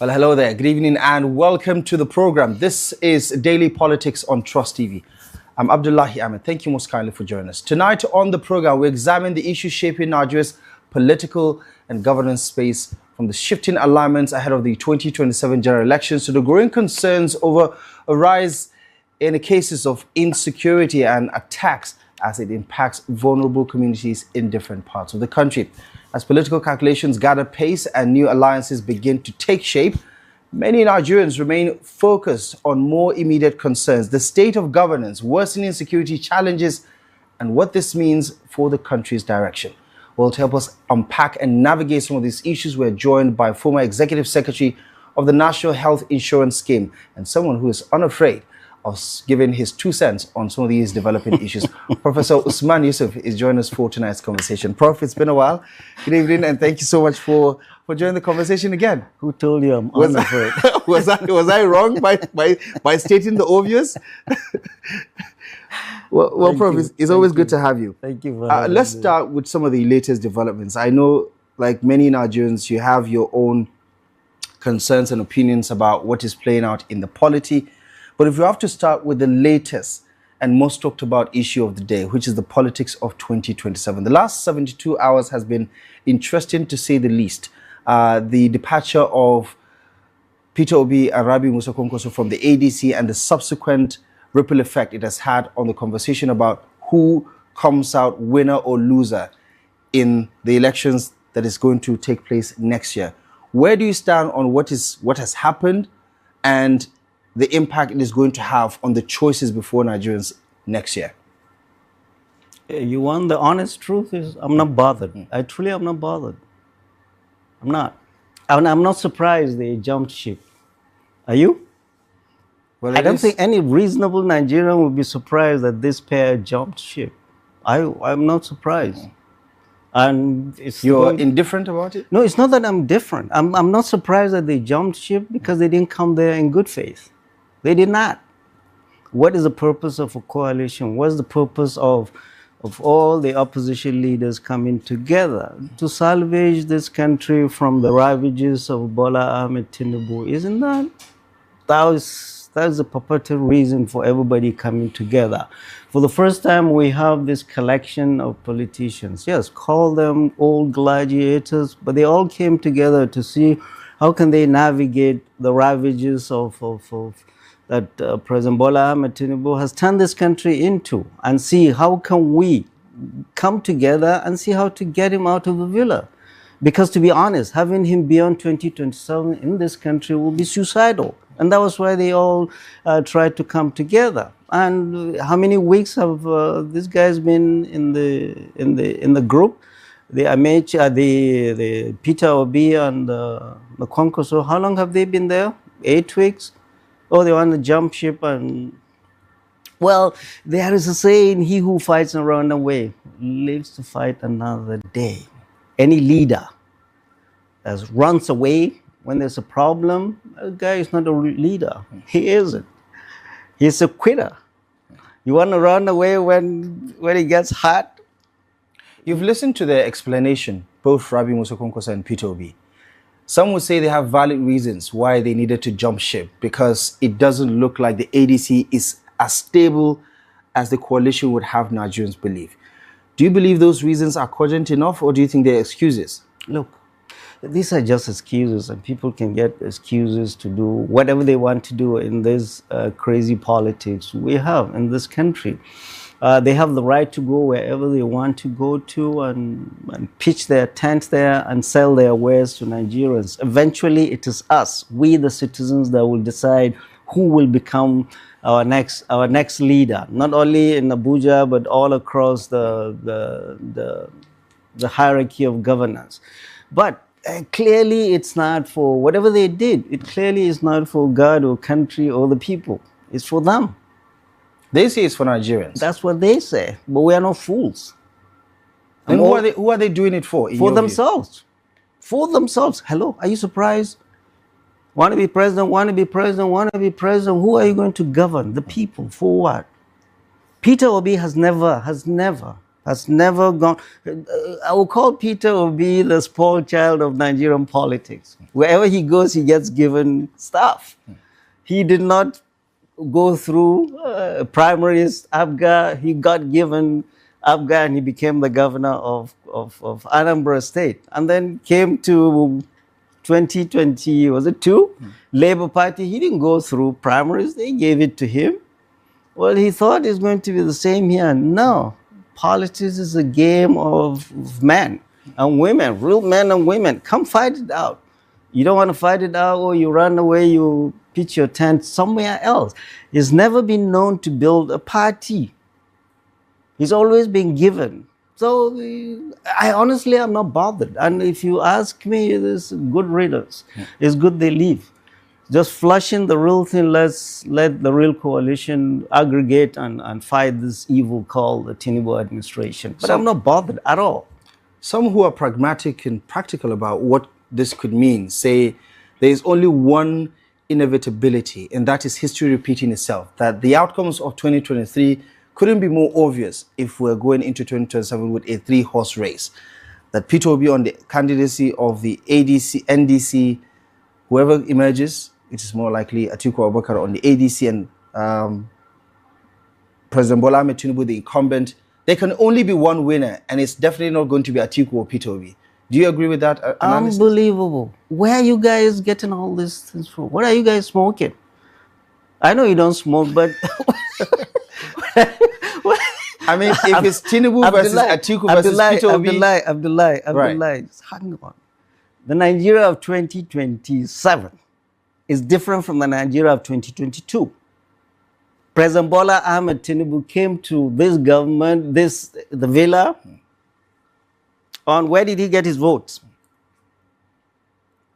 Well, hello there. Good evening and welcome to the program. This is Daily Politics on Trust TV. I'm Abdullahi Ahmed. Thank you most kindly for joining us. Tonight on the program, we examine the issues shaping Nigeria's political and governance space, from the shifting alignments ahead of the 2027 general elections to the growing concerns over a rise in the cases of insecurity and attacks as it impacts vulnerable communities in different parts of the country. As political calculations gather pace and new alliances begin to take shape, many Nigerians remain focused on more immediate concerns: the state of governance, worsening security challenges, and what this means for the country's direction. Well, to help us unpack and navigate some of these issues, we're joined by former Executive Secretary of the National Health Insurance Scheme and someone who is unafraid of giving his 2 cents on some of these developing issues. Professor Usman Yusuf is joining us for tonight's conversation. Prof, it's been a while. Good evening, and thank you so much for joining the conversation again. Who told you I'm unafraid? Was I wrong by stating the obvious? Well, Prof, it's always good to have you. Thank you. Let's start with some of the latest developments. I know, like many Nigerians, you have your own concerns and opinions about what is playing out in the polity. But if you have to start with the latest and most talked about issue of the day, which is the politics of 2027, the last 72 hours has been interesting to say the least. The departure of Peter Obi and Rabi Musa Kwankwaso from the ADC and the subsequent ripple effect it has had on the conversation about who comes out winner or loser in the elections that is going to take place next year. Where do you stand on what has happened and the impact it is going to have on the choices before Nigerians next year? You want the honest truth is I'm not bothered. I truly am not bothered. I'm not. I'm not surprised they jumped ship. Are you? Well, I don't think any reasonable Nigerian would be surprised that this pair jumped ship. I'm not surprised. And you're indifferent about it? No, it's not that I'm different. I'm not surprised that they jumped ship because they didn't come there in good faith. They did not. What is the purpose of a coalition? What's the purpose of all the opposition leaders coming together to salvage this country from the ravages of Bola Ahmed Tinubu? Isn't that is the purported reason for everybody coming together? For the first time, we have this collection of politicians. Yes, call them old gladiators, but they all came together to see how can they navigate the ravages of that President Bola Ahmed Tinubu has turned this country into, and see how can we come together and see how to get him out of the villa. Because to be honest, having him beyond 2027 in this country will be suicidal. And that was why they all tried to come together. And how many weeks have these guys been in the group? The Peter Obi and the Kwankwaso, how long have they been there? 8 weeks? Oh, they want to jump ship. And well, there is a saying, he who fights and runs away lives to fight another day. Any leader that runs away when there's a problem, that guy is not a leader. He isn't. He's a quitter. You want to run away when it gets hot? You've listened to their explanation, both Rabi Musa Kwankwaso and Peter Obi. Some would say they have valid reasons why they needed to jump ship, because it doesn't look like the ADC is as stable as the coalition would have Nigerians believe. Do you believe those reasons are cogent enough, or do you think they're excuses? Look, these are just excuses, and people can get excuses to do whatever they want to do in this crazy politics we have in this country. They have the right to go wherever they want to go to and pitch their tent there and sell their wares to Nigerians. Eventually, it is us, we the citizens, that will decide who will become our next leader, not only in Abuja, but all across the hierarchy of governance. But clearly, it's not for whatever they did. It clearly is not for God or country or the people. It's for them. They say it's for Nigerians. That's what they say, but we are not fools. And who are they doing it for? For themselves. For themselves. Hello, are you surprised? Want to be president, want to be president, want to be president. Who are you going to govern? The people. For what? Peter Obi has never Has never gone. I will call Peter Obi the spoiled child of Nigerian politics. Wherever he goes, he gets given stuff. He did not go through primaries, ABGA. He got given ABGA and he became the governor of Anambra State. And then came to 2020, was it two? Labour Party, he didn't go through primaries. They gave it to him. Well, he thought it's going to be the same here. No. Politics is a game of men and women, real men and women. Come fight it out. You don't want to fight it out, or you run away, you pitch your tent somewhere else. He's never been known to build a party. He's always been given. So I honestly am not bothered. And if you ask me, there's good riddance. It's good they leave. Just flushing the real thing, let's let the real coalition aggregate and fight this evil called the Tinubu administration. But I'm not bothered at all. Some who are pragmatic and practical about what this could mean say there is only one inevitability, and that is history repeating itself. That the outcomes of 2023 couldn't be more obvious if we're going into 2027 with a three-horse race. That Peter Obi on the candidacy of the ADC, NDC, whoever emerges, it is more likely Atiku Abubakar on the ADC and President Bola Ahmed Tinubu, the incumbent. There can only be one winner, and it's definitely not going to be Atiku or Peter Obi. Do you agree with that analysis? Unbelievable. Where are you guys getting all these things from? What are you guys smoking? I know you don't smoke, but... I mean, if it's Tinubu versus Atiku versus Peter Obi... Abdullah, just hang on. The Nigeria of 2027 is different from the Nigeria of 2022. President Bola Ahmed Tinubu came to this government, the villa, on where did he get his votes?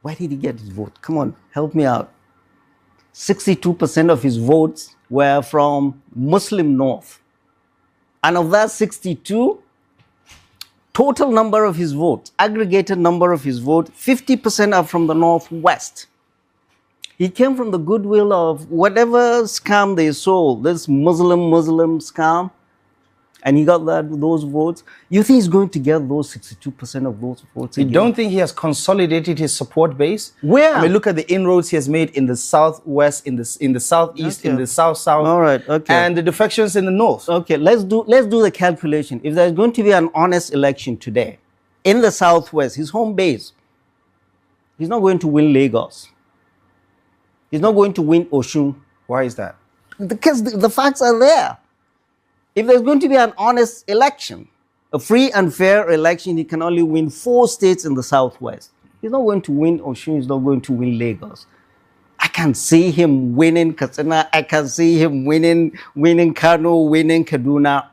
Where did he get his votes? Come on, help me out. 62% of his votes were from Muslim North. And of that 62, total number of his votes, aggregated number of his votes, 50% are from the Northwest. He came from the goodwill of whatever scam they sold, this Muslim scam, and he got those votes. You think he's going to get those 62% of those votes again? You don't think he has consolidated his support base? Where? I mean, look at the inroads he has made in the southwest, in the southeast, Okay. in the south, All right, okay. and the defections in the north. Okay, let's do the calculation. If there's going to be an honest election today in the southwest, his home base, he's not going to win Lagos. He's not going to win Osun. Why is that? Because the facts are there. If there's going to be an honest election, a free and fair election, he can only win 4 states in the southwest. He's not going to win Osun. He's not going to win Lagos. I can see him winning Katsina. I can see him winning Kano, winning Kaduna.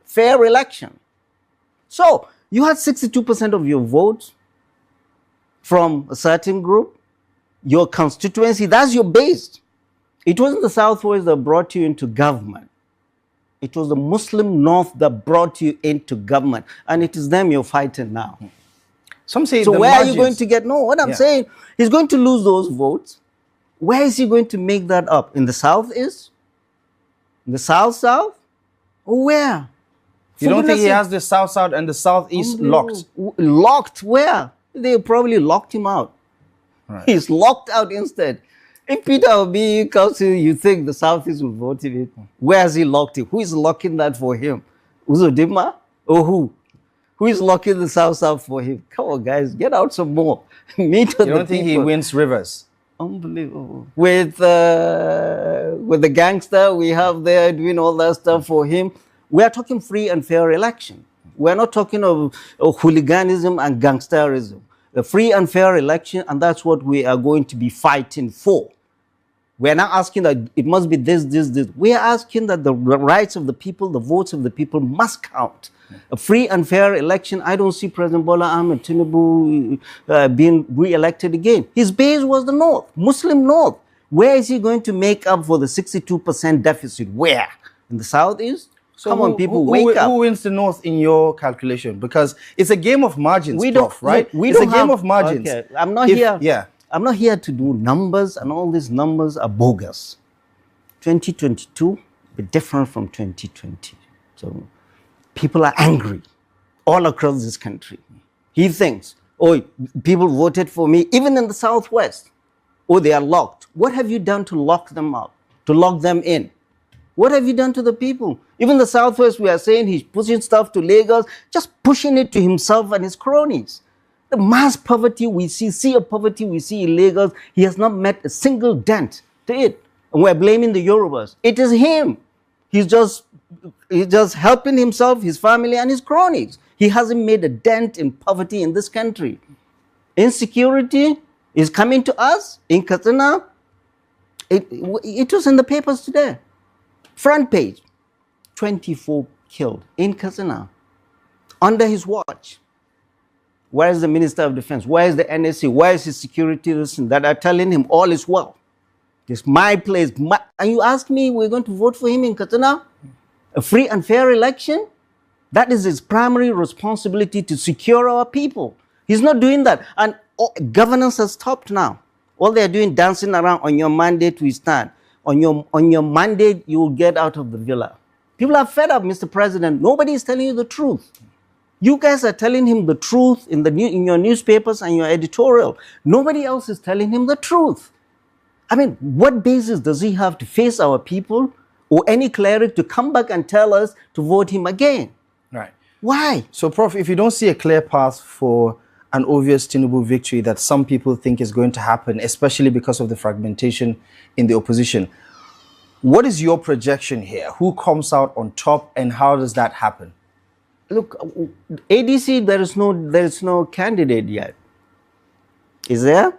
Fair election. So you had 62% of your votes from a certain group. Your constituency, that's your base. It wasn't the Southwest that brought you into government. It was the Muslim North that brought you into government. And it is them you're fighting now. Some say so the where margins. are you going to get? No, what I'm saying, he's going to lose those votes. Where is he going to make that up? In the Southeast? In the South? Or where? You don't think he has the South and the Southeast locked? Locked where? They probably locked him out. Right. He's locked out instead. If Peter Obi comes to you, think the Southeast will vote him? Where has he locked him? Who is locking that for him? Uzodinma? Or who? Who is locking the South for him? Come on, guys, get out some more. Meet with the people. You don't think he wins Rivers? Unbelievable. With the gangster we have there doing all that stuff for him. We are talking free and fair election. We're not talking of hooliganism and gangsterism. A free and fair election, and that's what we are going to be fighting for. We're not asking that it must be this. We are asking that the rights of the people, the votes of the people must count. A free and fair election, I don't see President Bola Ahmed Tinubu being re-elected again. His base was the North, Muslim North. Where is he going to make up for the 62% deficit? Where? In the Southeast? So come on, people, wake up. Who wins the North in your calculation? Because it's a game of margins, Prof, right? It's a game of margins. Okay. I'm not here. Yeah. I'm not here to do numbers, and all these numbers are bogus. 2022 be different from 2020. So People are angry all across this country. He thinks, oh, people voted for me, even in the Southwest. Oh, they are locked. What have you done to lock them up, to lock them in? What have you done to the people? Even the Southwest, we are saying he's pushing stuff to Lagos, just pushing it to himself and his cronies. The mass poverty we see, sea of poverty we see in Lagos, he has not met a single dent to it. And we're blaming the Yorubas. It is him. He's just helping himself, his family, and his cronies. He hasn't made a dent in poverty in this country. Insecurity is coming to us in Katsina. It was in the papers today. Front page, 24 killed in Katsina under his watch. Where is the Minister of Defense? Where is the NSC? Where is his security that are telling him all is well? It's my place. And you ask me, we're going to vote for him in Katsina? A free and fair election? That is his primary responsibility, to secure our people. He's not doing that. And governance has stopped now. All they're doing, dancing around. On your mandate, we stand. On your mandate, you will get out of the villa. People are fed up, Mr. President. Nobody is telling you the truth. You guys are telling him the truth in your newspapers and your editorial. Nobody else is telling him the truth. I mean, what basis does he have to face our people, or any cleric to come back and tell us to vote him again? Right. Why? So, Prof, if you don't see a clear path for an obvious Tinubu victory that some people think is going to happen, especially because of the fragmentation in the opposition, what is your projection here? Who comes out on top, and how does that happen? Look, ADC, there is no candidate yet. Is there?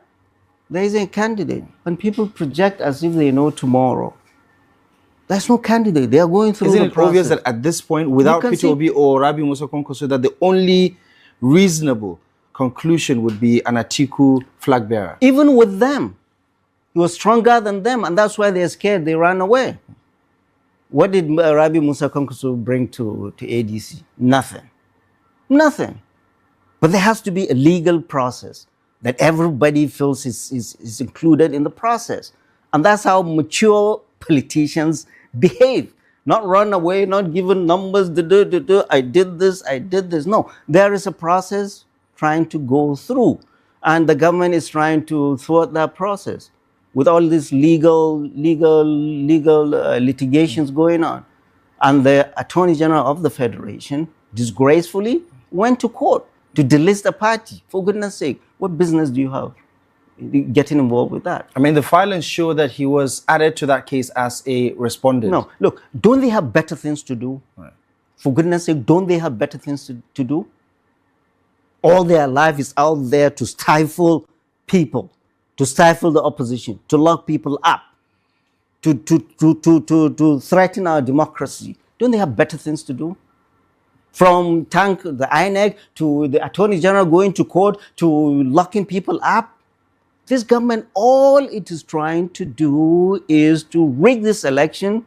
There is a candidate. And people project as if they know tomorrow. There's no candidate. They are going through the process. Isn't it obvious that at this point, without Peter Obi or Rabi Musa Kwankwaso, that the only reasonable conclusion would be an Atiku flag bearer? Even with them, he was stronger than them, and that's why they're scared. They ran away. What did Rabi Musa Kwankwaso bring to ADC? Nothing. Nothing. But there has to be a legal process that everybody feels is included in the process. And that's how mature politicians behave. Not run away, not given numbers, I did this, I did this. No, there is a process trying to go through. And the government is trying to thwart that process with all these legal litigations going on. And the Attorney General of the Federation disgracefully went to court to delist a party. For goodness sake, what business do you have getting involved with that? I mean, the filings show that he was added to that case as a respondent. No, look, don't they have better things to do? Right. For goodness sake, don't they have better things to do? All their life is out there to stifle people, to stifle the opposition, to lock people up, to threaten our democracy. Don't they have better things to do? From the INEC to the Attorney General going to court to locking people up. This government, all it is trying to do is to rig this election,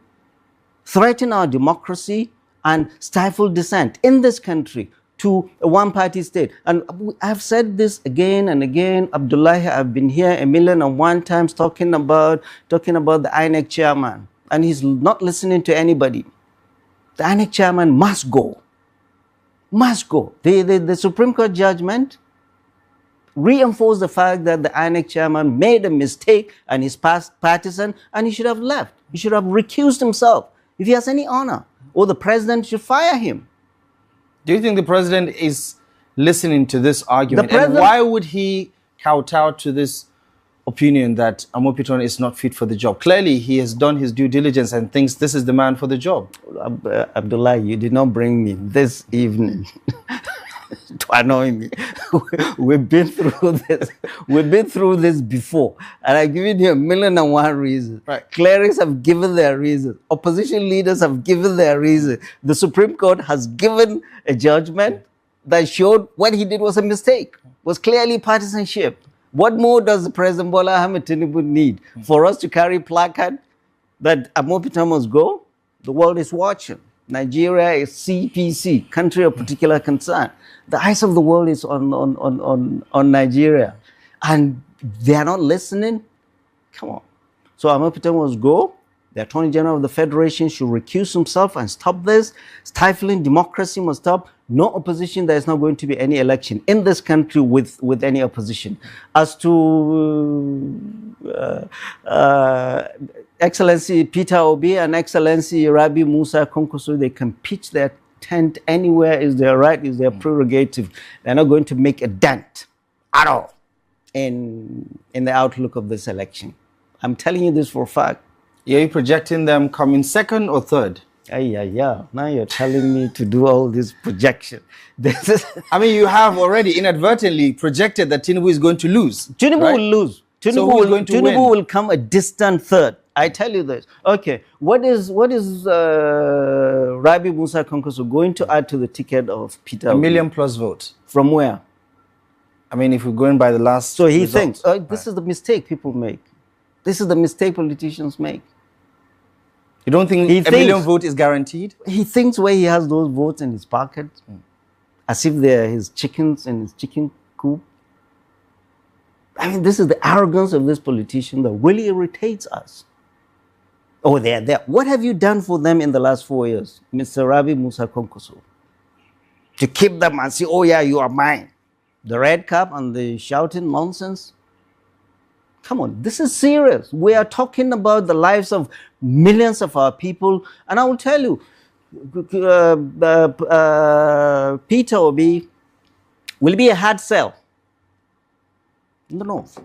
threaten our democracy, and stifle dissent in this country to a one-party state. And I've said this again and again. Abdullahi, I've been here 1,000,001 times talking about the INEC chairman, and he's not listening to anybody. The INEC chairman must go. Must go. The Supreme Court judgment reinforced the fact that the INEC chairman made a mistake and he's partisan, and he should have left. He should have recused himself if he has any honor, or the president should fire him. Do you think the president is listening to this argument? And why would he kowtow to this opinion that Amopiton is not fit for the job? Clearly, he has done his due diligence and thinks this is the man for the job. Abdullah, you did not bring me this evening to annoy me. We've been through this. We've been through this before. And I've given you 1,000,001 reasons. Right. Clerics have given their reasons. Opposition leaders have given their reasons. The Supreme Court has given a judgment that showed what he did was a mistake, was clearly partisanship. What more does the President Bola Ahmed Tinubu need? For us to carry placard that Amopiton must go? The world is watching. Nigeria is CPC, country of particular concern. The eyes of the world is on Nigeria. And they are not listening? Come on. So Amopiton must go. The Attorney General of the Federation should recuse himself and stop this. Stifling democracy must stop. No opposition. There is not going to be any election in this country with any opposition. As to Excellency Peter Obi and Excellency Rabi Musa Kwankwaso, they can pitch their tent anywhere, is their right, is their prerogative. They're not going to make a dent at all in the outlook of this election. I'm telling you this for a fact. Are you projecting them coming second or third? Yeah. Now you're telling me to do all this projection. I mean, you have already inadvertently projected that Tinubu is going to lose. Tinubu right? will lose. Tinubu will come a distant third. I tell you this. Okay, what is Rabi Musa Kwankwaso going to add to the ticket of Peter? 1 million plus votes. From where? I mean, if we're going by the last. So he results, thinks this is the mistake people make. This is the mistake politicians make. You don't think a million vote is guaranteed? He thinks where he has those votes in his pocket, as if they're his chickens in his chicken coop. I mean, this is the arrogance of this politician that really irritates us. Oh, they're there. What have you done for them in the last 4 years, Mr. Rabi Musa Kwankwaso? To keep them and say, oh yeah, you are mine. The red cap and the shouting nonsense. Come on, this is serious. We are talking about the lives of millions of our people. And I will tell you, Peter Obi will be a hard sell in the North.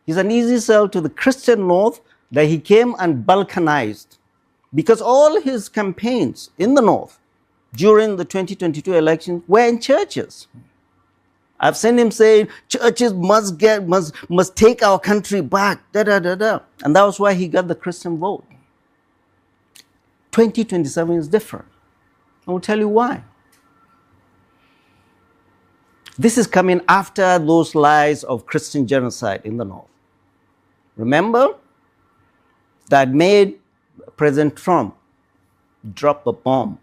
He's an easy sell to the Christian North that he came and balkanized. Because all his campaigns in the North during the 2022 elections were in churches. I've seen him saying churches must take our country back, And that was why he got the Christian vote. 2027 is different. I will tell you why. This is coming after those lies of Christian genocide in the North. Remember? That made President Trump drop a bomb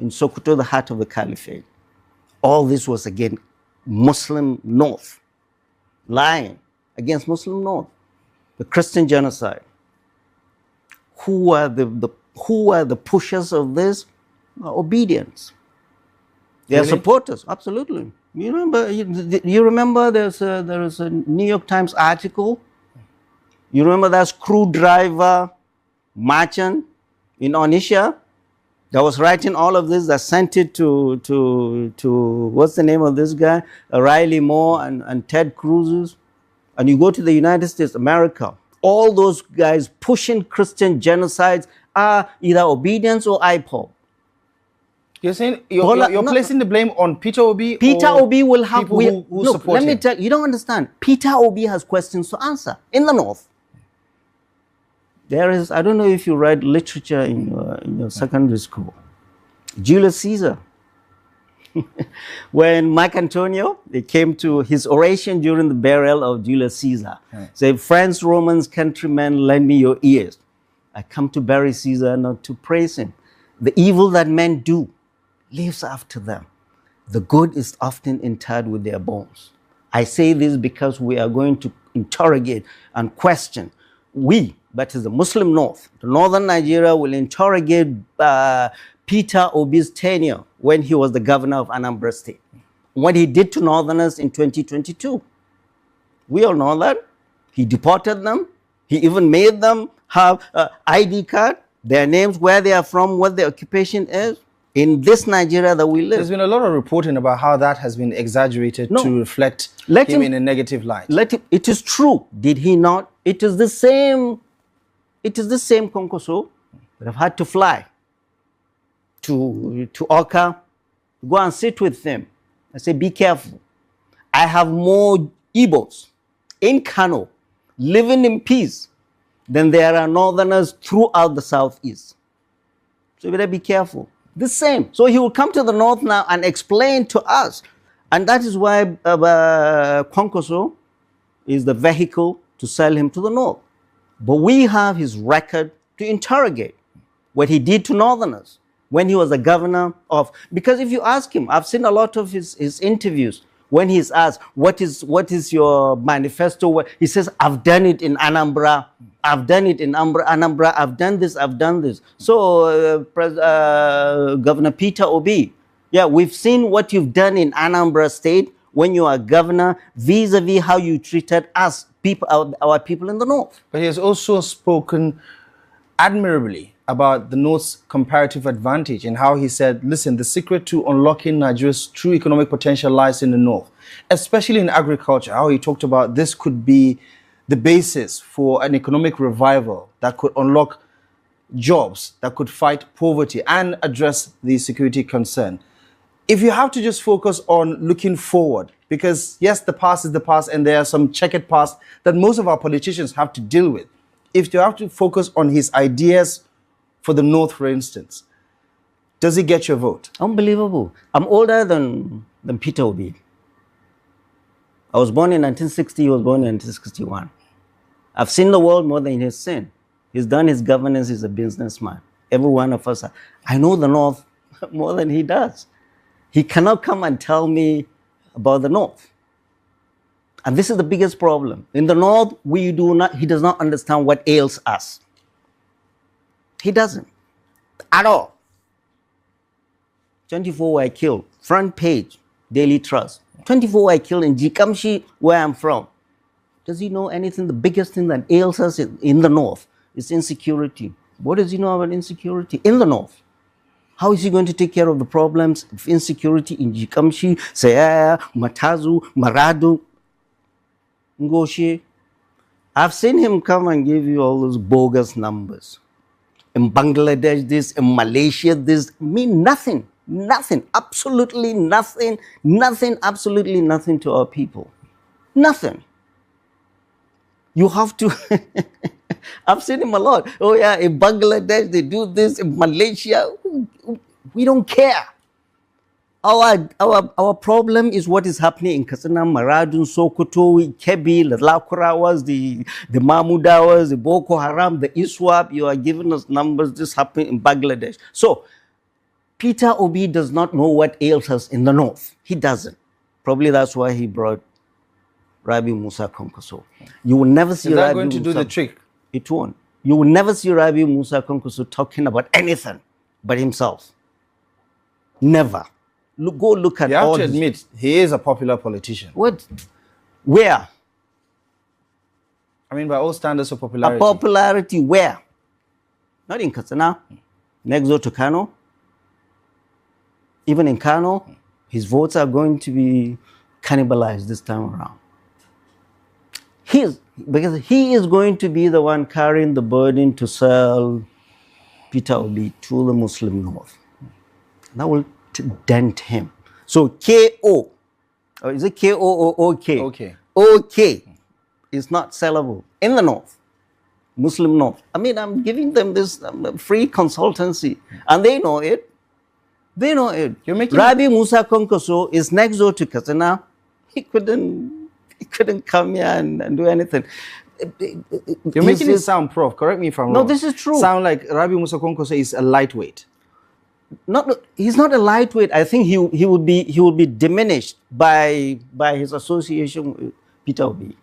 in Sokoto, the heart of the caliphate. All this was again Muslim North, lying against Muslim North, the Christian genocide. Who are the pushers of this? Obedience. They are supporters, absolutely. You remember there is a New York Times article. You remember that screwdriver merchant in Onisha that was writing all of this, that sent it to what's the name of this guy? Riley Moore and Ted Cruz. And you go to the United States, America, all those guys pushing Christian genocides are either obedience or IPOB. You're saying you're placing the blame on Peter Obi? Peter Obi will have people who support him. Let me tell you, you don't understand. Peter Obi has questions to answer in the North. There is, I don't know if you read literature in your secondary school. Julius Caesar. When Mark Antonio, they came to his oration during the burial of Julius Caesar. Say, friends, Romans, countrymen, lend me your ears. I come to bury Caesar, not to praise him. The evil that men do lives after them. The good is often interred with their bones. I say this because we are going to interrogate and question. That is the Muslim North, the northern Nigeria, will interrogate Peter Obi's tenure when he was the governor of Anambra State. What he did to northerners in 2022. We all know that. He deported them. He even made them have an ID card, their names, where they are from, what their occupation is. In this Nigeria that we live. There's been a lot of reporting about how that has been exaggerated to reflect him in a negative light. It is true. Did he not? It is the same Kwankwaso that have had to fly to Oka, go and sit with them and say, be careful. I have more Igbos in Kano living in peace than there are northerners throughout the southeast. So you better be careful. The same. So he will come to the north now and explain to us. And that is why Kwankwaso is the vehicle to sell him to the north. But we have his record to interrogate what he did to northerners when he was the governor of... Because if you ask him, I've seen a lot of his interviews, when he's asked, what is your manifesto? He says, I've done it in Anambra. I've done it in Anambra, I've done this, I've done this. So, Governor Peter Obi, yeah, we've seen what you've done in Anambra State when you are governor, vis-a-vis how you treated us, people, our people in the north. But he has also spoken admirably about the North's comparative advantage and how he said, listen, the secret to unlocking Nigeria's true economic potential lies in the North, especially in agriculture, how he talked about this could be the basis for an economic revival that could unlock jobs, that could fight poverty and address the security concern. If you have to just focus on looking forward, because yes, the past is the past and there are some checkered past that most of our politicians have to deal with. If you have to focus on his ideas for the North, for instance, does he get your vote? Unbelievable. I'm older than Peter Obi. I was born in 1960, he was born in 1961. I've seen the world more than he's seen. He's done his governance, he's a businessman. Every one of us, I know the North more than he does. He cannot come and tell me about the North. And this is the biggest problem. In the North, he does not understand what ails us. He doesn't, at all. 24 were killed, front page, Daily Trust. 24 were killed in Jikamshi, where I'm from. Does he know anything? The biggest thing that ails us in the North is insecurity. What does he know about insecurity in the North? How is he going to take care of the problems of insecurity in Jikamshi, Sayaya, Matazu, Maradu, Ngoshi? I've seen him come and give you all those bogus numbers. In Bangladesh, this, in Malaysia, this, mean nothing, nothing, absolutely nothing, nothing, absolutely nothing to our people. Nothing. You have to, I've seen him a lot. Oh yeah, in Bangladesh, they do this, in Malaysia, we don't care. Our problem is what is happening in Katsina, Maradun, Sokoto, Kebi, the Lakurawas, the Mahmudawas, the Boko Haram, the ISWAP. You are giving us numbers. This happened in Bangladesh. So, Peter Obi does not know what ails us in the North. He doesn't. Probably that's why he brought Rabi Musa Kwankwaso. You will never see Rabi Musa. Is that Rabi going to do the trick? It won't. You will never see Rabi Musa Kwankwaso talking about anything but himself. Never. Go look at all. You have to admit, he is a popular politician. What? Where? I mean, by all standards of popularity. A popularity where? Not in Katsina. Next door to Kano. Even in Kano, his votes are going to be cannibalized this time around. Because he is going to be the one carrying the burden to sell Peter Obi to the Muslim North. That will dent him. So KO, or is it KO or OK? OK. OK is not sellable in the North, Muslim North. I mean, I'm giving them this free consultancy, and they know it. They know it. You're making Rabi Musa Kwankwaso is next door to Katsina. He couldn't come here and do anything. You're making it sound, Prof, correct me if I'm wrong. No, this is true. Sound like Rabi Musa Kwankwaso is a lightweight. He's not a lightweight. I think he will be diminished by his association with Peter Obi.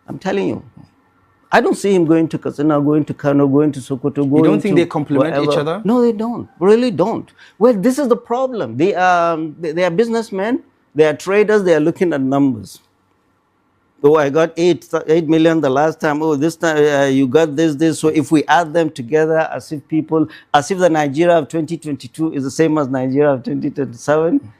I'm telling you. I don't see him going to Katsina, going to Kano, going to Sokoto, going to... You don't think they complement each other? No, they don't. Really don't. Well, this is the problem. They are businessmen. They are traders. They are looking at numbers. Oh, I got 8 million the last time. Oh, this time you got this. So if we add them together as if the Nigeria of 2022 is the same as Nigeria of 2027,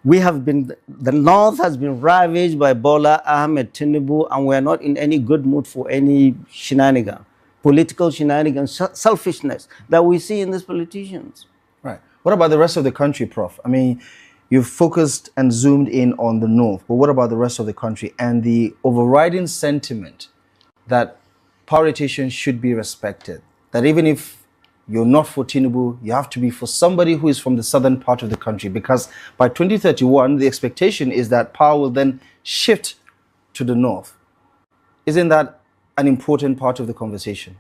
the North has been ravaged by Bola Ahmed Tinubu, and we're not in any good mood for any shenanigan, political shenanigans, selfishness that we see in these politicians. Right. What about the rest of the country, Prof? I mean, you've focused and zoomed in on the North, but what about the rest of the country and the overriding sentiment that politicians should be respected? That even if you're not for Tinubu, you have to be for somebody who is from the southern part of the country, because by 2031, the expectation is that power will then shift to the North. Isn't that an important part of the conversation?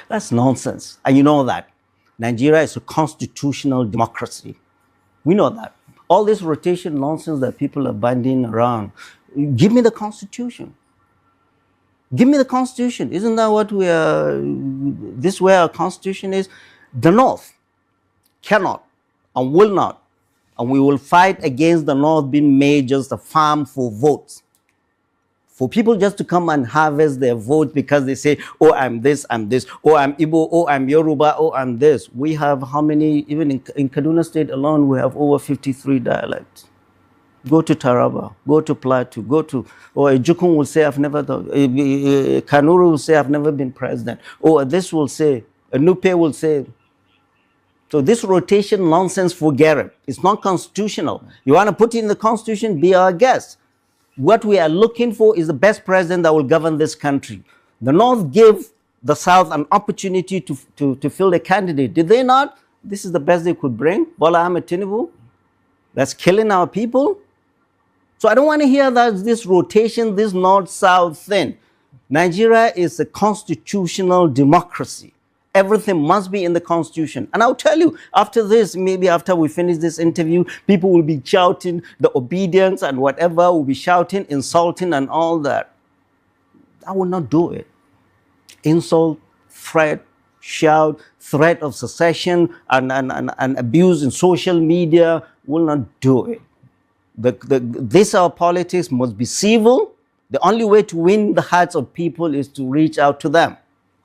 That's nonsense. And you know that. Nigeria is a constitutional democracy. We know that. All this rotation nonsense that people are banding around, give me the constitution. Give me the constitution. Isn't that what we are, this where our constitution is? The North cannot and will not, and we will fight against the North being made just a farm for votes. For people just to come and harvest their vote because they say, oh, I'm this, oh, I'm Igbo, oh, I'm Yoruba, oh, I'm this. We have how many, even in Kaduna State alone, we have over 53 dialects. Go to Taraba, go to Plateau, go to, or Ejukun will say, I've never done, Kanuru will say, I've never been president. Or this will say, Nupe will say. So this rotation nonsense, forget it. It's not constitutional. You want to put it in the constitution, be our guest. What we are looking for is the best president that will govern this country. The North gave the South an opportunity to fill a candidate. Did they not? This is the best they could bring. Bola Ahmed Tinubu, that's killing our people. So I don't want to hear that this rotation, this North-South thing. Nigeria is a constitutional democracy. Everything must be in the constitution. And I'll tell you, after this, maybe after we finish this interview, people will be shouting the obedience and whatever, will be shouting, insulting and all that. I will not do it. Insult, threat, shout, threat of secession and abuse in social media will not do it. This our politics must be civil. The only way to win the hearts of people is to reach out to them.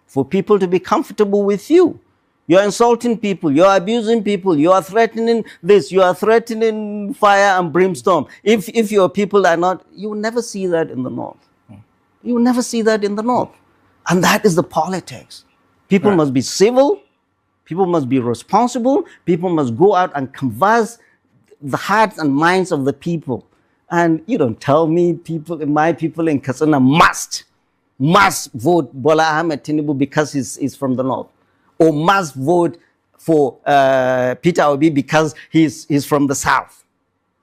For people to be comfortable with you. You're insulting people, you're abusing people, you are threatening this, you are threatening fire and brimstone. If your people are not, you will never see that in the North. You will never see that in the North. And that is the politics. People must be civil, people must be responsible, people must go out and canvass the hearts and minds of the people. And you don't tell me my people in Katsina must vote Bola Ahmed Tinubu because he's from the North, or must vote for Peter Obi because he's from the South.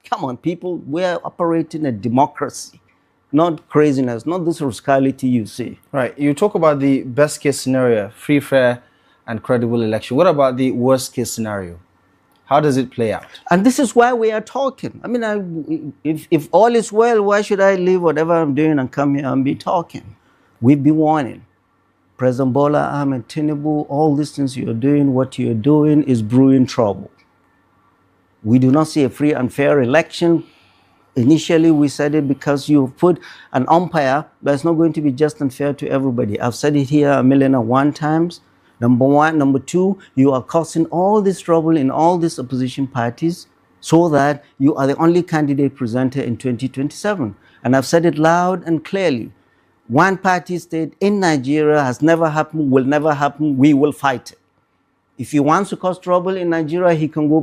Come on, people, we're operating a democracy, not craziness, not this rascality you see. Right, you talk about the best case scenario, free, fair, and credible election. What about the worst case scenario? How does it play out? And this is why we are talking. I mean, if all is well, why should I leave whatever I'm doing and come here and be talking? We've been warning. President Bola Ahmed Tinubu, all these things you're doing, what you're doing is brewing trouble. We do not see a free and fair election. Initially, we said it because you put an umpire, but it's not going to be just and fair to everybody. I've said it here 1,000,001 times. Number one. Number two, you are causing all this trouble in all these opposition parties so that you are the only candidate presenter in 2027. And I've said it loud and clearly. One party state in Nigeria has never happened, will never happen, we will fight it. If he wants to cause trouble in Nigeria, he can go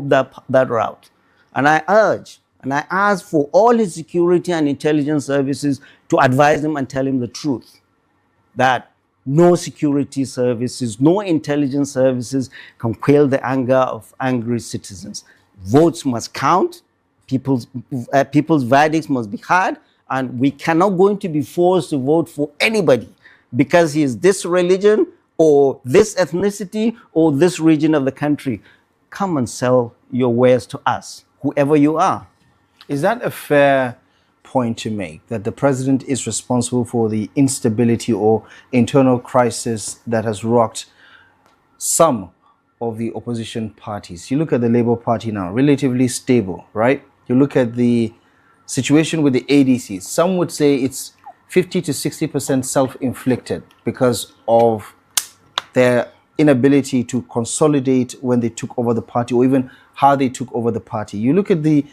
that route. And I urge, and I ask for all his security and intelligence services to advise him and tell him the truth. That no security services, no intelligence services can quell the anger of angry citizens. Votes must count, people's verdicts must be heard, and we cannot going to be forced to vote for anybody because he is this religion or this ethnicity or this region of the country. Come and sell your wares to us, whoever you are. Is that a fair point to make, that the president is responsible for the instability or internal crisis that has rocked some of the opposition parties? You look at the Labour Party now, relatively stable, right? You look at the situation with the ADCs. Some would say it's 50 to 60% self-inflicted because of their inability to consolidate when they took over the party, or even how they took over the party. You look at the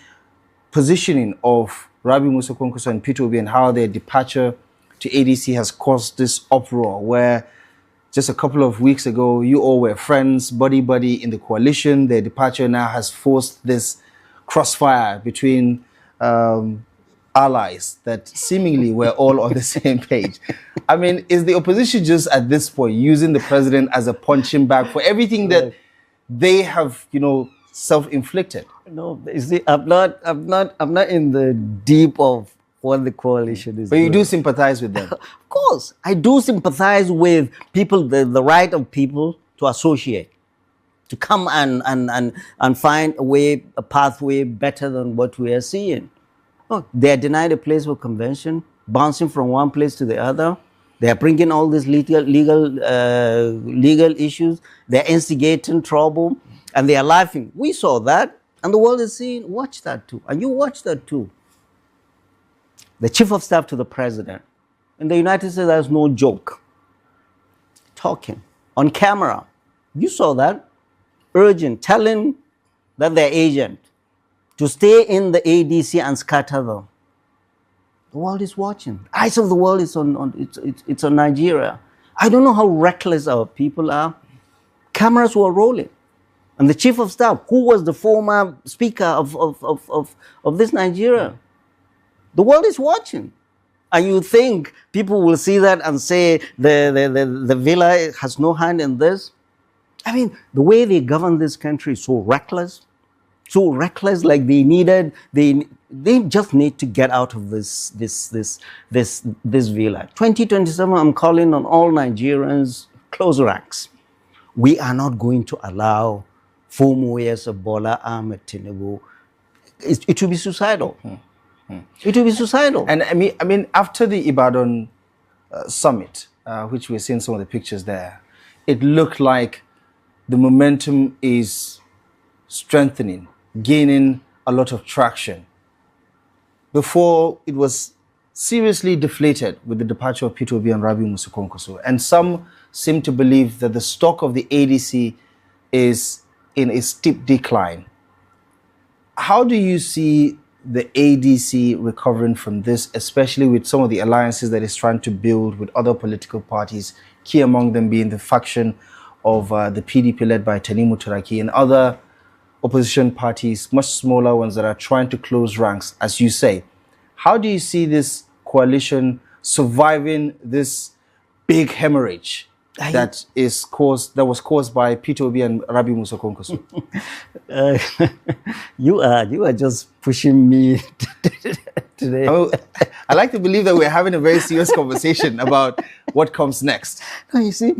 positioning of Rabi Musa Kwankwaso and Peter Obi and how their departure to ADC has caused this uproar, where just a couple of weeks ago, you all were friends, buddy in the coalition. Their departure now has forced this crossfire between allies that seemingly were all on the same page. I mean, is the opposition just at this point using the president as a punching bag for everything that they have, self-inflicted? No, you see, I'm not in the deep of what the coalition is. But you do sympathize with them. Of course, I do sympathize with people, the right of people to associate, to come and find a pathway better than what we are seeing. Look, they are denied a place for convention, bouncing from one place to the other. They are bringing all these legal issues. They're instigating trouble, and they are laughing. We saw that, and the world is saying, watch that too. And you watch that too. The chief of staff to the president in the United States, there's no joke. Talking on camera. You saw that. Urgent, telling that their agent to stay in the ADC and scatter them. The world is watching. The eyes of the world is it's on Nigeria. I don't know how reckless our people are. Cameras were rolling. And the chief of staff, who was the former speaker of this Nigeria, the world is watching. And you think people will see that and say the villa has no hand in this? I mean, the way they govern this country is so reckless, like they just need to get out of this villa. 2027, I'm calling on all Nigerians, close ranks. We are not going to allow 4 more years of Bola Ahmed Tinubu. It will be suicidal. It will be suicidal. And I mean, after the Ibadan summit, which we're seeing some of the pictures there, it looked like the momentum is strengthening, gaining a lot of traction. Before, it was seriously deflated with the departure of Peter Obi and Rabi Musa Kwankwaso. And some seem to believe that the stock of the ADC is in a steep decline. How do you see the ADC recovering from this, especially with some of the alliances that it's trying to build with other political parties, key among them being the faction of the PDP led by Tanimu Turaki and other opposition parties, much smaller ones that are trying to close ranks, as you say. How do you see this coalition surviving this big hemorrhage that was caused by Peter Obi and Rabi Musa Kwankwaso? You are just pushing me today. I like to believe that we're having a very serious conversation about what comes next. No, you see,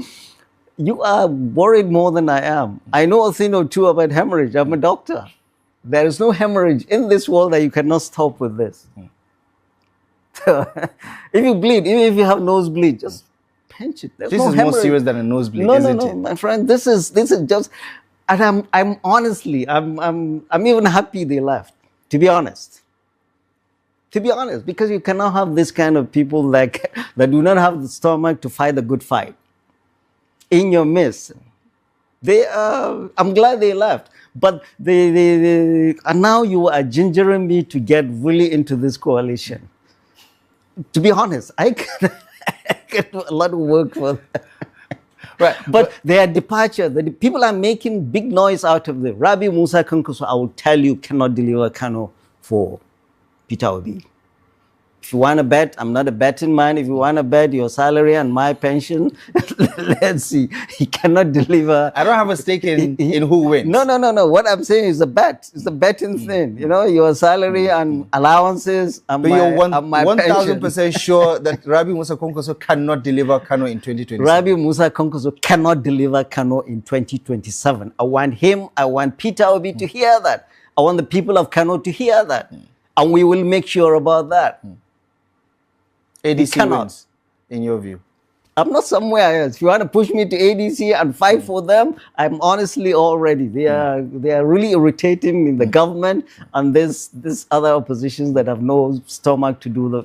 you are worried more than I am. I know a thing or two about hemorrhage. I'm a doctor. There is no hemorrhage in this world that you cannot stop with this. So, if you bleed, even if you have nosebleed, just pinch it. There's this no is hemorrhage. More serious than a nosebleed, isn't it? My friend. This is just, and I'm honestly, I'm even happy they left. To be honest, because you cannot have this kind of people that do not have the stomach to fight the good fight in your midst. I'm glad they left, but and now you are gingering me to get really into this coalition. To be honest, I can do a lot of work for them. Right, but their departure, the people are making big noise out of the Rabi Musa Kwankwaso, I will tell you, cannot deliver Kano for Peter Obi. If you want to bet, I'm not a betting man. If you want to bet your salary and my pension, let's see. He cannot deliver. I don't have a stake in who wins. No. What I'm saying is a bet. It's a betting thing. You know, your salary and allowances and but you're 1,000% sure that Rabi Musa Kwankwaso cannot deliver Kano in 2027. Rabi Musa Kwankwaso cannot deliver Kano in 2027. I want him, I want Peter Obi to hear that. I want the people of Kano to hear that. And we will make sure about that. ADC wins, in your view? I'm not somewhere else. If you want to push me to ADC and fight for them, I'm honestly all ready. They are really irritating in the government and this other oppositions that have no stomach to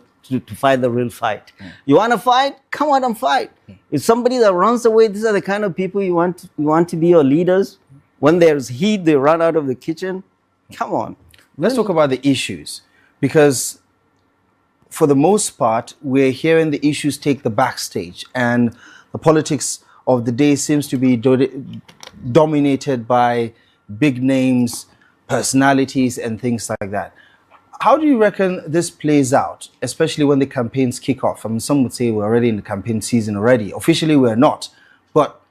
fight the real fight. You want to fight? Come out and fight. If somebody that runs away, these are the kind of people you want to be your leaders. When there's heat, they run out of the kitchen. Come on. Let's talk about the issues, because for the most part, we're hearing the issues take the backstage, and the politics of the day seems to be dominated by big names, personalities, and things like that. How do you reckon this plays out, especially when the campaigns kick off? I mean, some would say we're already in the campaign season already. Officially, we're not. But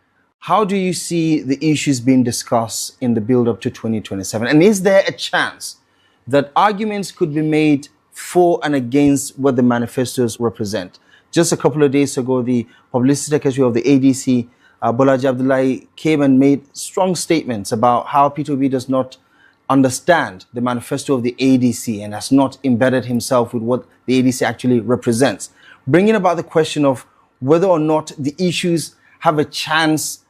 how do you see the issues being discussed in the build-up to 2027? And is there a chance that arguments could be made for and against what the manifestos represent? Just a couple of days ago, the publicity secretary of the ADC, Bolaji Abdullahi, came and made strong statements about how Peter Obi does not understand the manifesto of the ADC and has not embedded himself with what the ADC actually represents, bringing about the question of whether or not the issues have a chance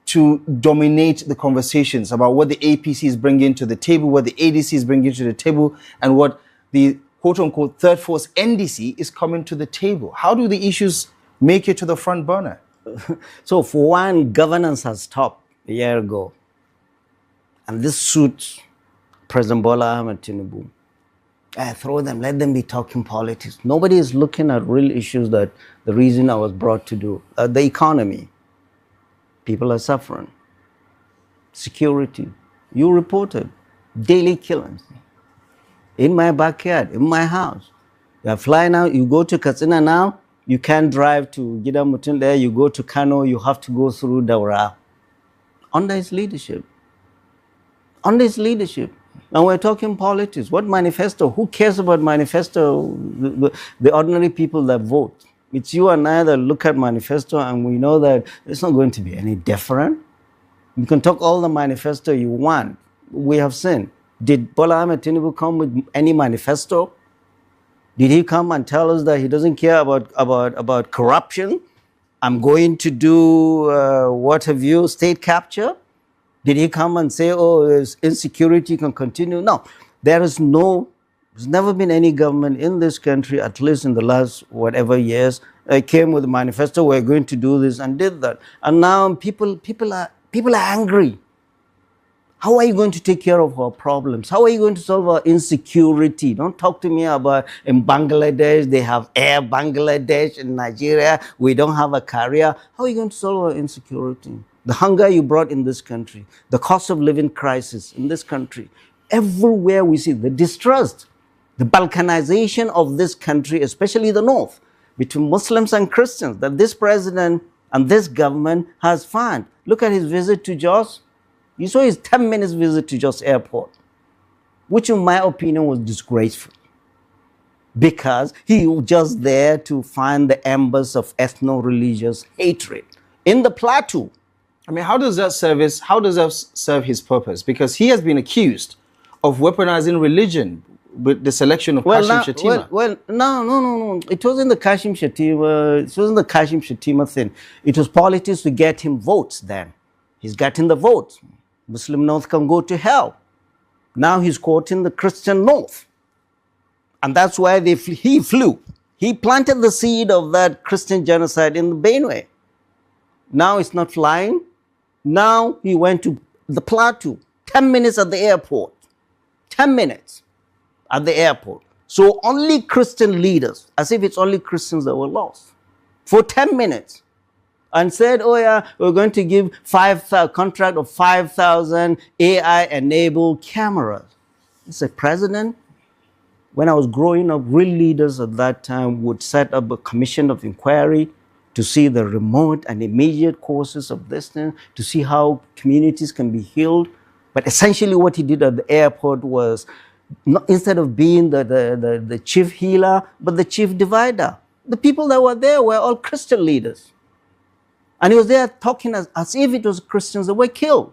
to dominate the conversations about what the APC is bringing to the table, what the ADC is bringing to the table, and what the quote-unquote third force NDC is coming to the table? How do the issues make it to the front burner? So for one, governance has stopped a year ago. And this suits President Bola Ahmed Tinubu. Throw them, let them be talking politics. Nobody is looking at real issues that the reason I was brought to do. The economy. People are suffering. Security. You reported daily killings. In my backyard, in my house. You are flying out, you go to Katsina now, you can't drive to Gidamutun there, you go to Kano, you have to go through Daura. Under his leadership. Under his leadership. Now we're talking politics. What manifesto? Who cares about manifesto? The ordinary people that vote. It's you and I that look at manifesto and we know that it's not going to be any different. You can talk all the manifesto you want. We have seen. Did Bola Ahmed Tinubu come with any manifesto? Did he come and tell us that he doesn't care about corruption? I'm going to do, what have you, state capture? Did he come and say, oh, insecurity can continue? No, there's never been any government in this country, at least in the last whatever years, came with a manifesto, we're going to do this and did that. And now people are angry. How are you going to take care of our problems? How are you going to solve our insecurity? Don't talk to me about in Bangladesh, they have Air Bangladesh. In Nigeria, we don't have a carrier. How are you going to solve our insecurity? The hunger you brought in this country, the cost of living crisis in this country, everywhere we see the distrust, the balkanization of this country, especially the North, between Muslims and Christians, that this president and this government has found. Look at his visit to Jos. You saw his 10 minutes visit to Jos Airport, which in my opinion was disgraceful, because he was just there to find the embers of ethno-religious hatred in the plateau. I mean, how does that serve his purpose? Because he has been accused of weaponizing religion with the selection of Kashim Shettima. No. It wasn't the Kashim Shettima. It wasn't the Kashim Shettima thing. It was politics to get him votes then. He's getting the votes. Muslim North can go to hell. Now he's quoting the Christian North. And that's why he flew. He planted the seed of that Christian genocide in the Benue. Now it's not flying. Now he went to the plateau. 10 minutes at the airport. 10 minutes at the airport. So only Christian leaders, as if it's only Christians that were lost, for 10 minutes. And said, oh yeah, we're going to give contract of 5,000 AI-enabled cameras. It's a president. When I was growing up, real leaders at that time would set up a commission of inquiry to see the remote and immediate causes of this thing, to see how communities can be healed. But essentially what he did at the airport was, instead of being the chief healer, but the chief divider. The people that were there were all Christian leaders. And he was there talking as if it was Christians that were killed,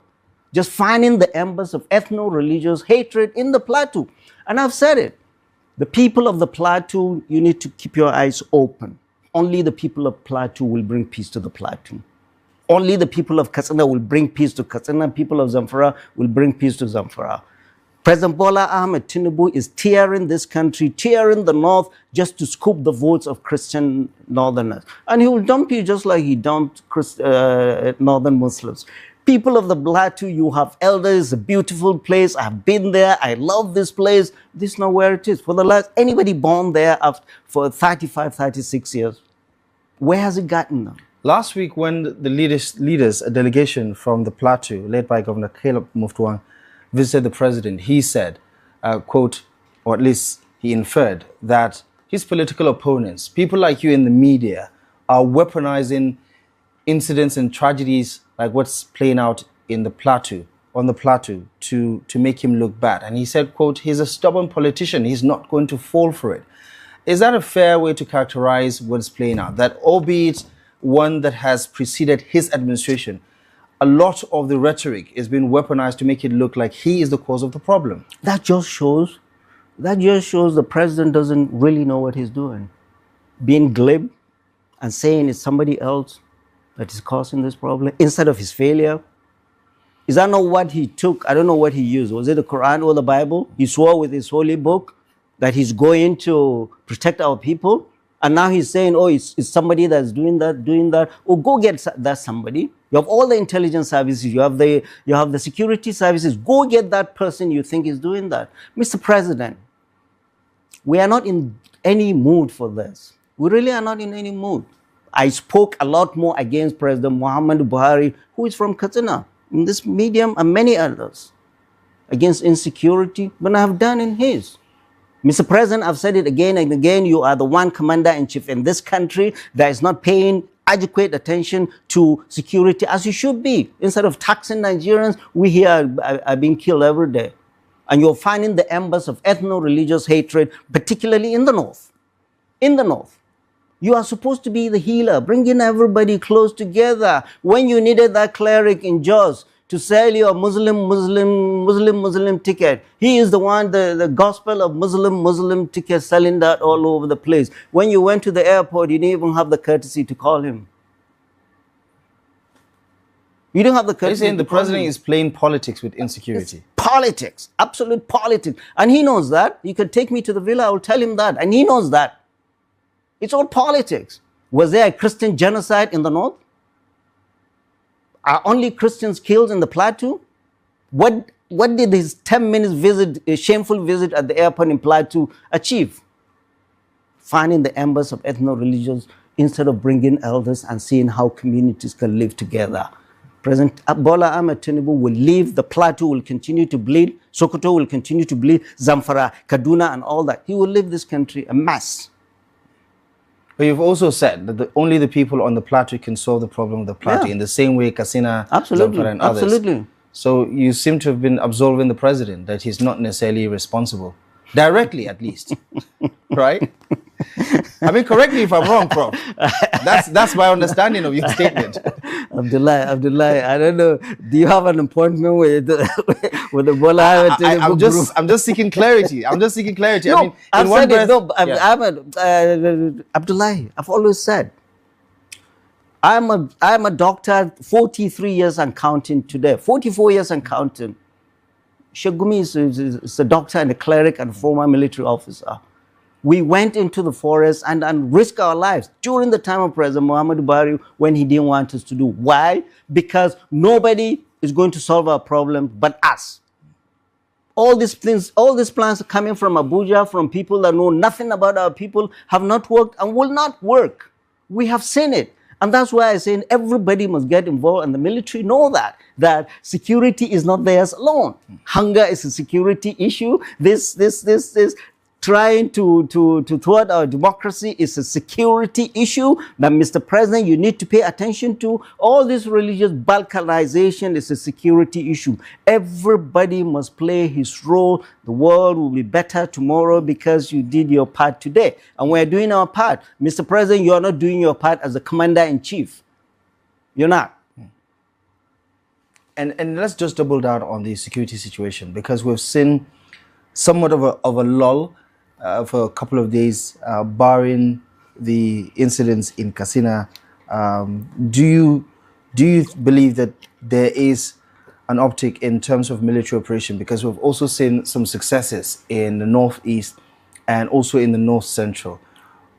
just finding the embers of ethno-religious hatred in the plateau. And I've said it, the people of the plateau, you need to keep your eyes open. Only the people of plateau will bring peace to the plateau. Only the people of Katsina will bring peace to Katsina. People of Zamfara will bring peace to Zamfara. President Bola Ahmed Tinubu is tearing this country, tearing the North, just to scoop the votes of Christian Northerners. And he will dump you just like he dumped Northern Muslims. People of the plateau, you have elders, a beautiful place. I've been there. I love this place. This is not where it is. For the last, anybody born there for 35, 36 years, where has it gotten them? Last week, when the leaders, a delegation from the plateau, led by Governor Caleb Muftuang, visited the president, he said, quote, or at least he inferred, that his political opponents, people like you in the media, are weaponizing incidents and tragedies like what's playing out in the plateau, on the plateau, to make him look bad. And he said, quote, he's a stubborn politician. He's not going to fall for it. Is that a fair way to characterize what's playing out? That albeit one that has preceded his administration, a lot of the rhetoric is being weaponized to make it look like he is the cause of the problem. That just shows the president doesn't really know what he's doing. Being glib, and saying it's somebody else that is causing this problem instead of his failure? Is that not what he took? I don't know what he used. Was it the Quran or the Bible? He swore with his holy book that he's going to protect our people. And now he's saying, oh, it's somebody that's doing that. Oh, go get that somebody. You have all the intelligence services. You have the security services. Go get that person you think is doing that. Mr. President, we are not in any mood for this. We really are not in any mood. I spoke a lot more against President Muhammadu Buhari, who is from Katsina, in this medium, and many others, against insecurity, than I have done in his. Mr. President, I've said it again and again, you are the one commander-in-chief in this country that is not paying adequate attention to security as you should be. Instead of taxing Nigerians, we here are being killed every day. And you're finding the embers of ethno-religious hatred, particularly in the north. In the north. You are supposed to be the healer, bringing everybody close together. When you needed that cleric in Jos to sell your Muslim ticket, he is the one, the gospel of Muslim ticket, selling that all over the place. When you went to the airport, you didn't even have the courtesy to call him. You don't have the courtesy. You're saying the president is playing politics with insecurity. It's politics, absolute politics. And he knows that. You can take me to the villa, I will tell him that. And he knows that. It's all politics. Was there a Christian genocide in the north? Are only Christians killed in the plateau? What did his 10 minutes visit, a shameful visit at the airport in Plateau achieve? Finding the embers of ethno-religions instead of bringing elders and seeing how communities can live together. President Bola Ahmed Tinubu will leave, the Plateau will continue to bleed, Sokoto will continue to bleed, Zamfara, Kaduna and all that. He will leave this country a mess. But you've also said that only the people on the plateau can solve the problem of the plateau, in the same way Katsina, Zamfara and others. Absolutely. So you seem to have been absolving the president that he's not necessarily responsible. Directly, at least. Right? I mean, correct me if I'm wrong, Prof. That's my understanding of your statement. Abdullah, I don't know. Do you have an appointment with the Bola Ahmed Tinubu group? I'm just seeking clarity. I'm just seeking clarity. No, I mean, I've said it. No, Abdullah, I've always said, I'm a doctor, 43 years and counting today, 44 years and counting. Shagumi is a doctor and a cleric and a former military officer. We went into the forest and risked our lives during the time of President Muhammadu Buhari when he didn't want us to do. Why? Because nobody is going to solve our problem but us. All these things, all these plans are coming from Abuja, from people that know nothing about our people, have not worked and will not work. We have seen it. And that's why I say everybody must get involved, and the military know that security is not theirs alone. Hunger is a security issue. This trying to thwart our democracy is a security issue that, Mr. President, you need to pay attention to. All this religious balkanization is a security issue. Everybody must play his role. The world will be better tomorrow because you did your part today. And we're doing our part. Mr. President, you're not doing your part as the commander-in-chief. You're not. And let's just double down on the security situation, because we've seen somewhat of a lull for a couple of days, barring the incidents in Katsina. Do you believe that there is an uptick in terms of military operation? Because we've also seen some successes in the northeast and also in the north central.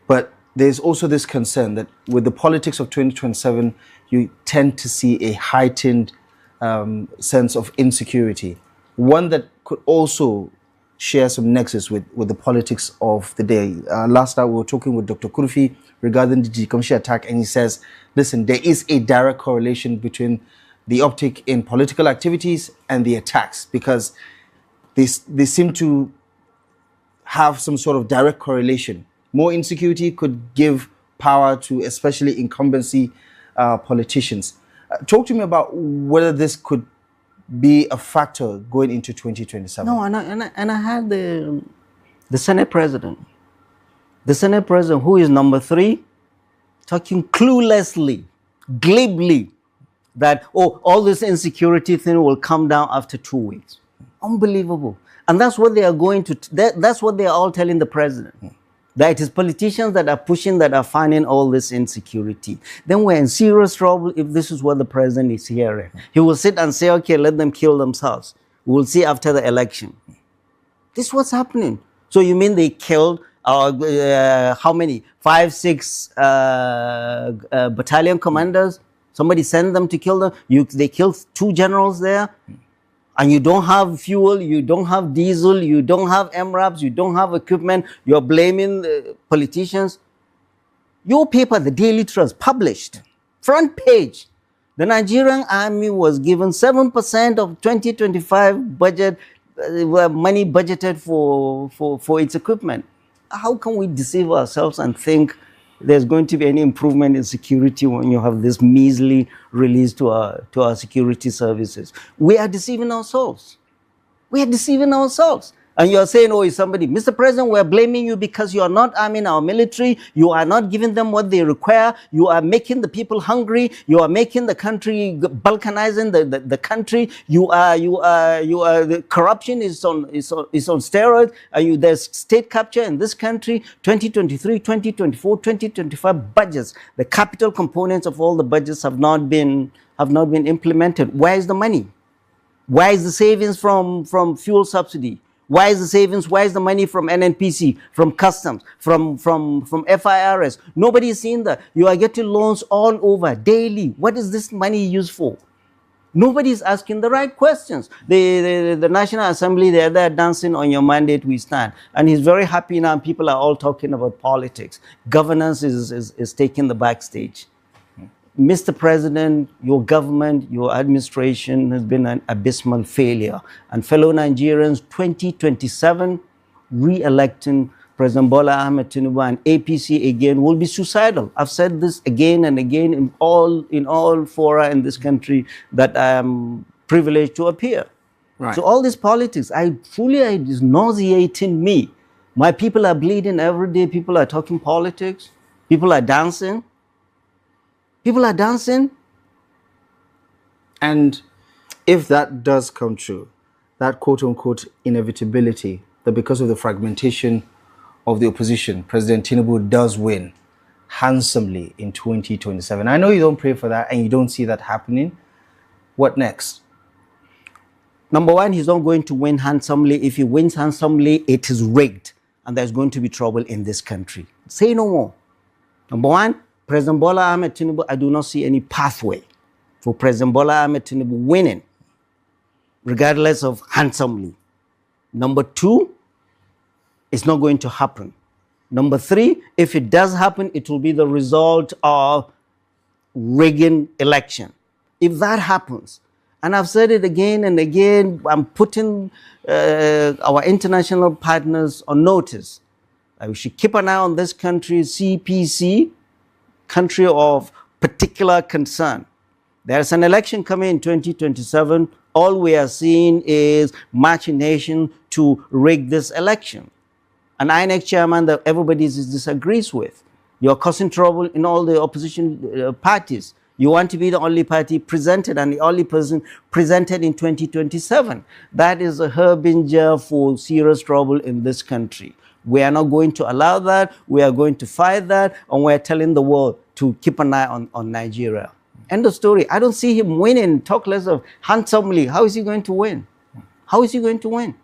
But there's also this concern that with the politics of 2027, you tend to see a heightened sense of insecurity, one that could also share some nexus with the politics of the day. Last night we were talking with Dr. Kurfi regarding the Jikamshi attack, and he says, listen, there is a direct correlation between the uptick in political activities and the attacks, because they seem to have some sort of direct correlation. More insecurity could give power to especially incumbency politicians. Talk to me about whether this could be a factor going into 2027. No, and I had the Senate President. The Senate President, who is number 3, talking cluelessly, glibly, that, oh, all this insecurity thing will come down after 2 weeks. Unbelievable. And that's what they are going to, that's what they are all telling the president. that it is politicians that are pushing, that are finding all this insecurity, then we're in serious trouble if this is what the president is hearing. He will sit and say, okay, let them kill themselves. We'll see after the election. This is what's happening. So you mean they killed how many? 5, 6 battalion commanders? Somebody sent them to kill them. They killed 2 generals there. And you don't have fuel, you don't have diesel, you don't have MRAPs, you don't have equipment. You're blaming the politicians. Your paper, the Daily Trust, published, front page. The Nigerian army was given 7% of 2025 budget, money budgeted for its equipment. How can we deceive ourselves and think there's going to be any improvement in security when you have this measly release to our security services? We are deceiving ourselves. We are deceiving ourselves. And you are saying, oh, is somebody, Mr. President, we are blaming you because you are not arming our military. You are not giving them what they require. You are making the people hungry. You are making the country, balkanizing the country. The corruption is on steroids. There's state capture in this country. 2023, 2024, 2025 budgets. The capital components of all the budgets have not been implemented. Where is the money? Where is the savings from fuel subsidy? Why is the savings? Why is the money from NNPC, from customs, from FIRS? Nobody is seeing that. You are getting loans all over daily. What is this money used for? Nobody is asking the right questions. The National Assembly, they're there dancing on your mandate we stand. And he's very happy now. People are all talking about politics. Governance is taking the backstage. Mr. President, your government, your administration has been an abysmal failure. And fellow Nigerians, 2027, re-electing President Bola Ahmed Tinubu and APC again will be suicidal. I've said this again and again in all fora in this country that I am privileged to appear. Right. So all this politics, it is nauseating me. My people are bleeding every day. People are talking politics. People are dancing. People are dancing. And if that does come true, that quote-unquote inevitability, that because of the fragmentation of the opposition, President Tinubu does win handsomely in 2027. I know you don't pray for that and you don't see that happening. What next? Number one, he's not going to win handsomely. If he wins handsomely, it is rigged. And there's going to be trouble in this country. Say no more. Number one, President Bola Ahmed Tinubu, I do not see any pathway for President Bola Ahmed Tinubu winning, regardless of handsomely. Number two, it's not going to happen. Number three, if it does happen, it will be the result of rigging election. If that happens, and I've said it again and again, I'm putting our international partners on notice. We should keep an eye on this country, CPC, country of particular concern. There's an election coming in 2027. All we are seeing is machination to rig this election. An INEC chairman that everybody disagrees with. You're causing trouble in all the opposition parties. You want to be the only party presented and the only person presented in 2027. That is a harbinger for serious trouble in this country. We are not going to allow that. We are going to fight that. And we're telling the world to keep an eye on Nigeria. End of story. I don't see him winning. Talk less of handsomely. How is he going to win? How is he going to win?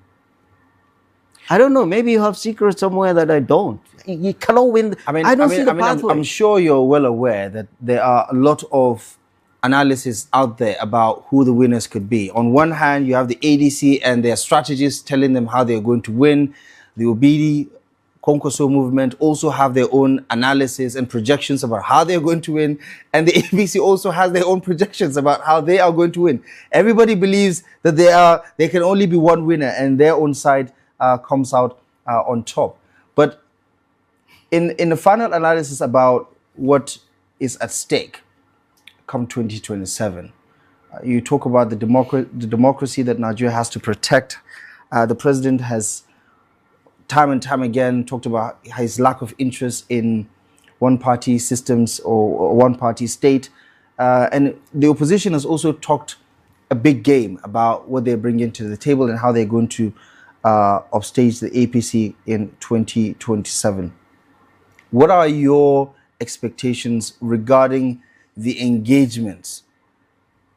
I don't know. Maybe you have secrets somewhere that I don't. You cannot win. I don't see the pathway. I'm sure you're well aware that there are a lot of analysis out there about who the winners could be. On one hand, you have the ADC and their strategists telling them how they're going to win. The Obidi, Kwankwaso movement also have their own analysis and projections about how they're going to win. And the ABC also has their own projections about how they are going to win. Everybody believes that there can only be one winner and their own side comes out on top. But in the final analysis about what is at stake come 2027, you talk about the democracy that Nigeria has to protect. The president has time and time again talked about his lack of interest in one-party systems or one-party state. And the opposition has also talked a big game about what they're bringing to the table and how they're going to upstage the APC in 2027. what are your expectations regarding the engagements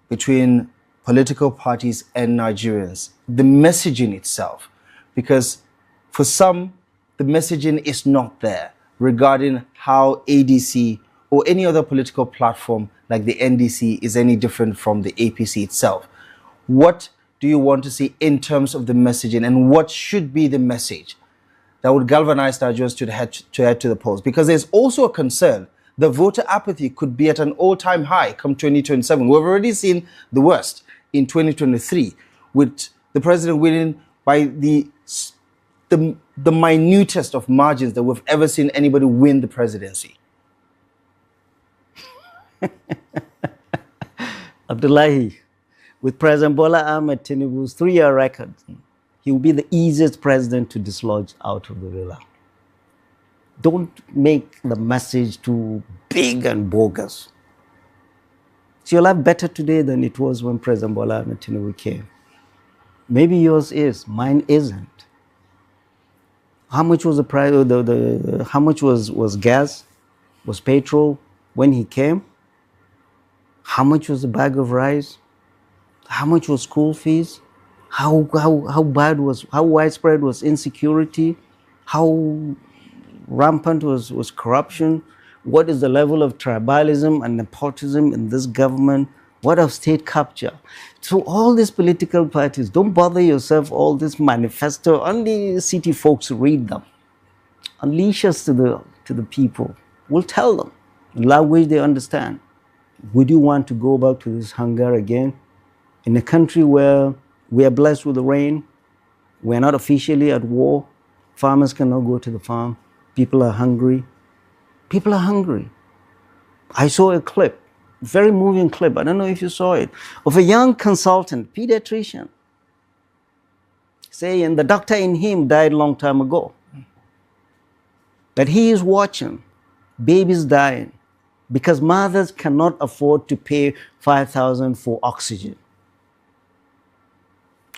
between political parties and Nigerians, the messaging itself? Because for some, the messaging is not there regarding how ADC or any other political platform like the NDC is any different from the APC itself. What do you want to see in terms of the messaging, and what should be the message that would galvanize Nigerians to head to the polls? Because there's also a concern the voter apathy could be at an all-time high come 2027. We've already seen the worst in 2023, with the president winning by the minutest of margins that we've ever seen anybody win the presidency. Abdullahi, with President Bola Ahmed Tinubu's 3-year record, he will be the easiest president to dislodge out of the villa. Don't make the message too big and bogus. Is your life better today than it was when President Bola Ahmed Tinubu came? Maybe yours is, mine isn't. How much was the price? How much was gas? Was petrol when he came? How much was a bag of rice? How much was school fees? How widespread was insecurity? How rampant was corruption? What is the level of tribalism and nepotism in this government? What of state capture? So all these political parties, don't bother yourself, all this manifesto, only city folks read them. Unleash us to the people. We'll tell them in language they understand. Would you want to go back to this hunger again? In a country where we are blessed with the rain, we're not officially at war, farmers cannot go to the farm, people are hungry. People are hungry. I saw a clip, very moving clip, I don't know if you saw it, of a young consultant, pediatrician, saying the doctor in him died a long time ago. That he is watching babies dying because mothers cannot afford to pay 5,000 for oxygen.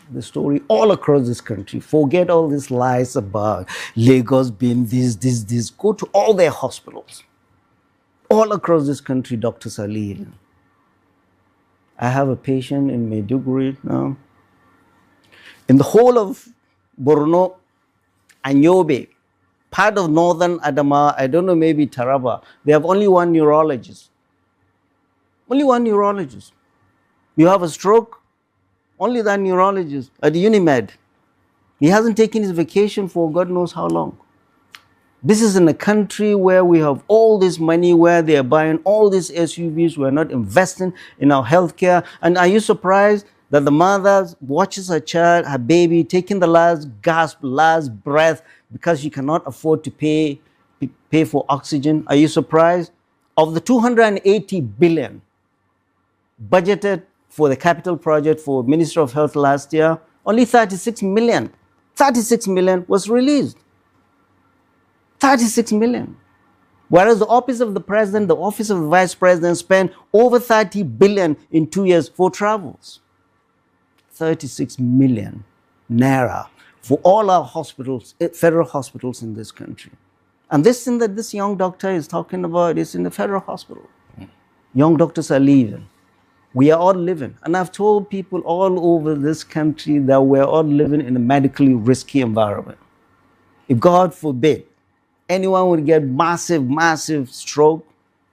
The story all across this country. Forget all these lies about Lagos being this. Go to all their hospitals. All across this country, doctors are leaving. I have a patient in Maiduguri now. In the whole of Borno and Yobe, part of northern Adamawa, I don't know, maybe Taraba, they have only one neurologist. Only one neurologist. You have a stroke, only that neurologist at Unimed. He hasn't taken his vacation for God knows how long. This is in a country where we have all this money, where they are buying all these SUVs. We're not investing in our healthcare. And are you surprised that the mother watches her child, her baby, taking the last gasp, last breath, because she cannot afford to pay for oxygen? Are you surprised? Of the 280 billion budgeted for the capital project for Ministry of Health last year, only 36 million was released. 36 million. Whereas the office of the president, the office of the vice president spent over 30 billion in 2 years for travels. 36 million naira for all our hospitals, federal hospitals in this country. And this thing that this young doctor is talking about is in the federal hospital. Young doctors are leaving. We are all living. And I've told people all over this country that we're all living in a medically risky environment. If God forbid, anyone would get massive stroke,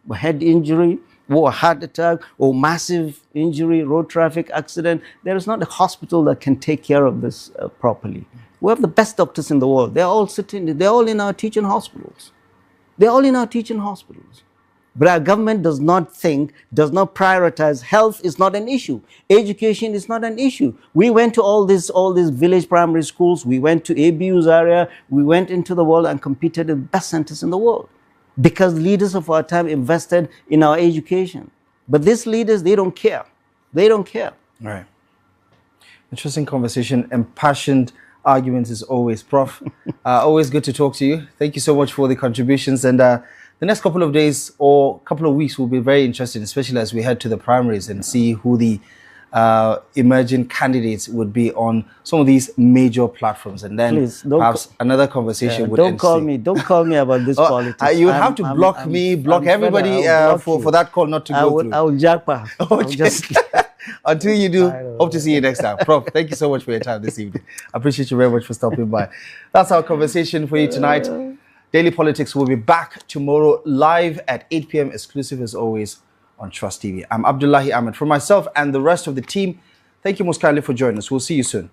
or head injury, or a heart attack, or massive injury, road traffic accident, there is not a hospital that can take care of this properly. We have the best doctors in the world. They're all in our teaching hospitals. They're all in our teaching hospitals. But our government does not prioritize. Health is not an issue. Education is not an issue. We went to all these village primary schools. We went to ABU's area. We went into the world and competed in the best centers in the world because leaders of our time invested in our education. But these leaders, they don't care. They don't care. All right. Interesting conversation. Impassioned arguments as always. Prof, always good to talk to you. Thank you so much for the contributions. And the next couple of days or couple of weeks will be very interesting, especially as we head to the primaries and see who the emerging candidates would be on some of these major platforms, and then Please, don't perhaps another conversation would don't call ensue. me. Don't call me about this politics. You would have to block me, block everybody for that call not to go through. I will jackpot. Okay. Until you do, hope to see you next time. Prof, thank you so much for your time this evening. I appreciate you very much for stopping by. That's our conversation for you tonight. Daily Politics will be back tomorrow live at 8 p.m. exclusive as always on Trust TV. I'm Abdullahi Ahmed. For myself and the rest of the team, thank you most kindly for joining us. We'll see you soon.